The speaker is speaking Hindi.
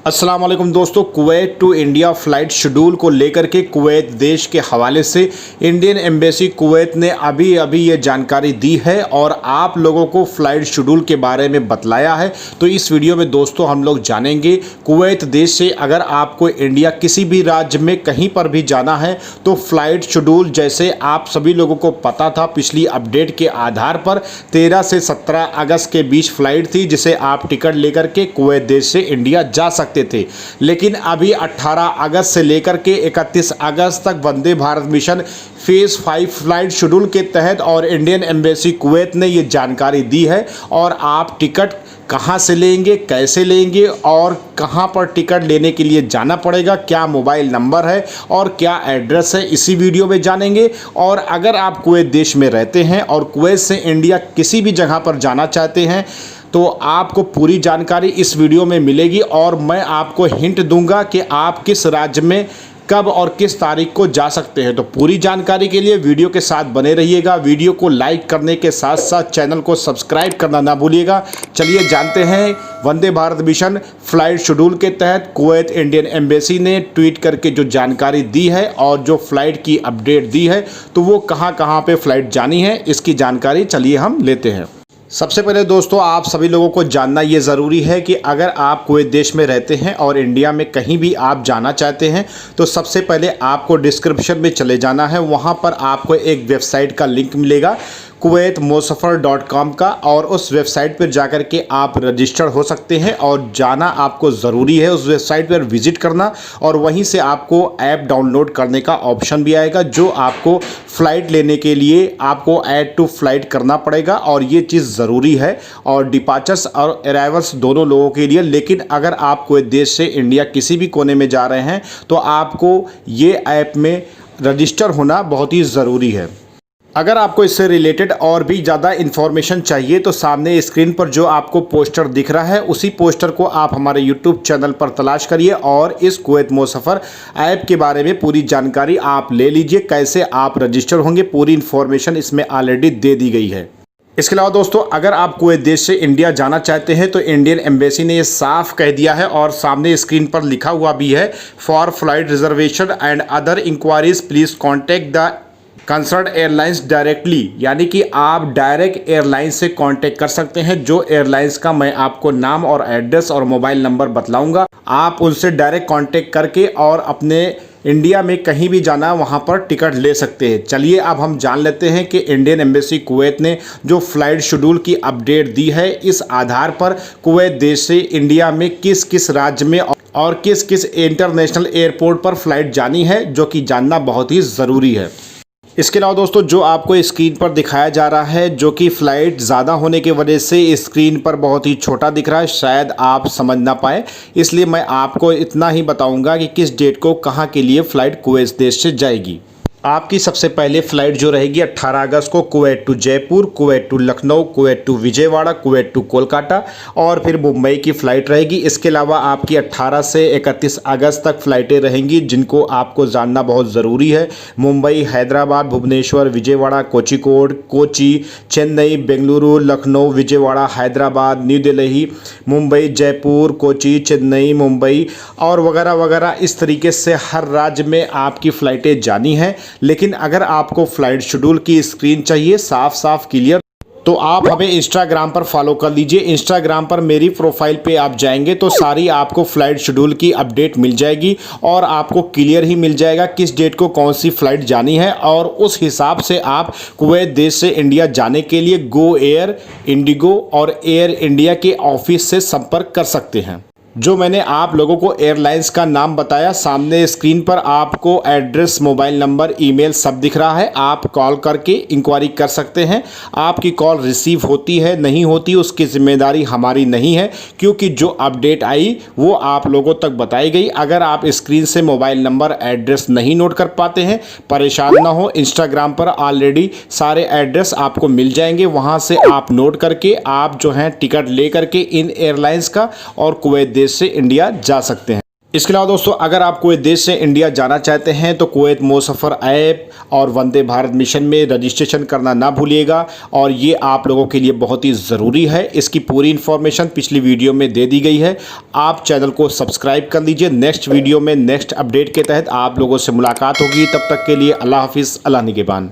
अस्सलाम वालेकुम दोस्तों, Kuwait to India flight schedule को लेकर के कुवैत देश के हवाले से इंडियन एम्बेसी कुवैत ने अभी ये जानकारी दी है और आप लोगों को फ़्लाइट शेड्यूल के बारे में बतलाया है। तो इस वीडियो में दोस्तों हम लोग जानेंगे कुवैत देश से अगर आपको इंडिया किसी भी राज्य में कहीं पर भी जाना है तो फ़्लाइट शेड्यूल जैसे आप सभी लोगों को पता था पिछली अपडेट के आधार पर 13 से 17 अगस्त के बीच फ़्लाइट थी जिसे आप टिकट लेकर के कुवैत देश से इंडिया जा सकते थे। लेकिन अभी 18 अगस्त से लेकर के 31 अगस्त तक Vande Bharat mission phase 5 flight schedule के तहत और इंडियन एम्बेसी कुवैत ने ये जानकारी दी है। और आप टिकट कहाँ से लेंगे, कैसे लेंगे और कहाँ पर टिकट लेने के लिए जाना पड़ेगा, क्या मोबाइल नंबर है और क्या एड्रेस है, इसी वीडियो में जानेंगे। और अगर आप कुवैत देश में रहते हैं और कुवैत से इंडिया किसी भी जगह पर जाना चाहते हैं तो आपको पूरी जानकारी इस वीडियो में मिलेगी और मैं आपको हिंट दूंगा कि आप किस राज्य में कब और किस तारीख को जा सकते हैं। तो पूरी जानकारी के लिए वीडियो के साथ बने रहिएगा। वीडियो को लाइक करने के साथ साथ चैनल को सब्सक्राइब करना ना भूलिएगा। चलिए जानते हैं वंदे भारत मिशन फ़्लाइट शेड्यूल के तहत कुवैत इंडियन एम्बेसी ने ट्वीट करके जो जानकारी दी है और जो फ़्लाइट की अपडेट दी है तो वो कहाँ पे फ़्लाइट जानी है इसकी जानकारी चलिए हम लेते हैं। सबसे पहले दोस्तों आप सभी लोगों को जानना ये ज़रूरी है कि अगर आप कुवैत देश में रहते हैं और इंडिया में कहीं भी आप जाना चाहते हैं तो सबसे पहले आपको डिस्क्रिप्शन में चले जाना है। वहाँ पर आपको एक वेबसाइट का लिंक मिलेगा kuwaitmosafir.com का और उस वेबसाइट पर जाकर के आप रजिस्टर हो सकते हैं और जाना आपको ज़रूरी है। उस वेबसाइट पर विज़िट करना और वहीं से आपको ऐप डाउनलोड करने का ऑप्शन भी आएगा जो आपको फ़्लाइट लेने के लिए आपको ऐड टू फ्लाइट करना पड़ेगा और ये चीज़ ज़रूरी है और डिपार्चर्स और अराइवल्स दोनों लोगों के लिए। लेकिन अगर आप कोई देश से इंडिया किसी भी कोने में जा रहे हैं तो आपको ये ऐप में रजिस्टर होना बहुत ही ज़रूरी है। अगर आपको इससे रिलेटेड और भी ज़्यादा इन्फॉर्मेशन चाहिए तो सामने स्क्रीन पर जो आपको पोस्टर दिख रहा है उसी पोस्टर को आप हमारे यूट्यूब चैनल पर तलाश करिए और इस कुवैत मोसफ़र ऐप के बारे में पूरी जानकारी आप ले लीजिए। कैसे आप रजिस्टर होंगे पूरी इन्फॉर्मेशन इसमें ऑलरेडी दे दी गई है। इसके अलावा दोस्तों अगर आप कुवैत देश से इंडिया जाना चाहते हैं तो इंडियन एम्बेसी ने ये साफ कह दिया है और सामने स्क्रीन पर लिखा हुआ भी है, for flight reservation and other inquiries please contact the concern airlines directly. यानी कि आप डायरेक्ट एयरलाइंस से कांटेक्ट कर सकते हैं। जो एयरलाइंस का मैं आपको नाम और एड्रेस और मोबाइल नंबर बतलाऊंगा आप उनसे डायरेक्ट कांटेक्ट करके और अपने इंडिया में कहीं भी जाना वहां पर टिकट ले सकते हैं। चलिए अब हम जान लेते हैं कि इंडियन एम्बेसी कुवैत ने जो फ़्लाइट शेड्यूल की अपडेट दी है इस आधार पर कुवैत देश से इंडिया में किस किस राज्य में और किस किस इंटरनेशनल एयरपोर्ट पर फ़्लाइट जानी है जो कि जानना बहुत ही ज़रूरी है। इसके अलावा दोस्तों जो आपको स्क्रीन पर दिखाया जा रहा है जो कि फ़्लाइट ज़्यादा होने की वजह से स्क्रीन पर बहुत ही छोटा दिख रहा है, शायद आप समझ ना पाए, इसलिए मैं आपको इतना ही बताऊंगा कि किस डेट को कहाँ के लिए फ़्लाइट कुवैत देश से जाएगी। आपकी सबसे पहले फ़्लाइट जो रहेगी 18 अगस्त को Kuwait to Jaipur, Kuwait to Lucknow, Kuwait to Vijayawada, Kuwait to Kolkata और फिर मुंबई की फ़्लाइट रहेगी। इसके अलावा आपकी 18 से 31 अगस्त तक फ़्लाइटें रहेंगी जिनको आपको जानना बहुत ज़रूरी है। मुंबई, हैदराबाद, भुवनेश्वर, विजयवाड़ा, कोझिकोड, कोची, चेन्नई, बेंगलुरु, लखनऊ, विजयवाड़ा, हैदराबाद, न्यू दिल्ली, मुंबई, जयपुर, कोची, चेन्नई, मुंबई और वगैरह वगैरह। इस तरीके से हर राज्य में आपकी फ़्लाइटें जानी हैं। लेकिन अगर आपको फ़्लाइट शेड्यूल की स्क्रीन चाहिए साफ साफ क्लियर तो आप हमें इंस्टाग्राम पर फॉलो कर लीजिए। इंस्टाग्राम पर मेरी प्रोफाइल पे आप जाएंगे तो सारी आपको फ़्लाइट शेड्यूल की अपडेट मिल जाएगी और आपको क्लियर ही मिल जाएगा किस डेट को कौन सी फ़्लाइट जानी है और उस हिसाब से आप कुवैत देश से इंडिया जाने के लिए गो एयर, इंडिगो और एयर इंडिया के ऑफिस से संपर्क कर सकते हैं। जो मैंने आप लोगों को एयरलाइंस का नाम बताया सामने स्क्रीन पर आपको एड्रेस, मोबाइल नंबर, ईमेल सब दिख रहा है। आप कॉल करके इंक्वायरी कर सकते हैं। आपकी कॉल रिसीव होती है नहीं होती उसकी जिम्मेदारी हमारी नहीं है क्योंकि जो अपडेट आई वो आप लोगों तक बताई गई। अगर आप स्क्रीन से मोबाइल नंबर, एड्रेस नहीं नोट कर पाते हैं परेशान ना हो, इंस्टाग्राम पर ऑलरेडी सारे एड्रेस आपको मिल जाएंगे। वहाँ से आप नोट करके आप जो हैं टिकट ले करके इन एयरलाइंस का और कुवैत से इंडिया जा सकते हैं। इसके अलावा दोस्तों अगर आप कुवैत देश से इंडिया जाना चाहते हैं तो कुवैत मोसफ़र ऐप और वंदे भारत मिशन में रजिस्ट्रेशन करना ना भूलिएगा, और ये आप लोगों के लिए बहुत ही ज़रूरी है। इसकी पूरी इन्फॉर्मेशन पिछली वीडियो में दे दी गई है। आप चैनल को सब्सक्राइब कर लीजिए। नेक्स्ट वीडियो में नेक्स्ट अपडेट के तहत आप लोगों से मुलाकात होगी। तब तक के लिए अल्लाह हाफिज़, अल्लाह निगहबान।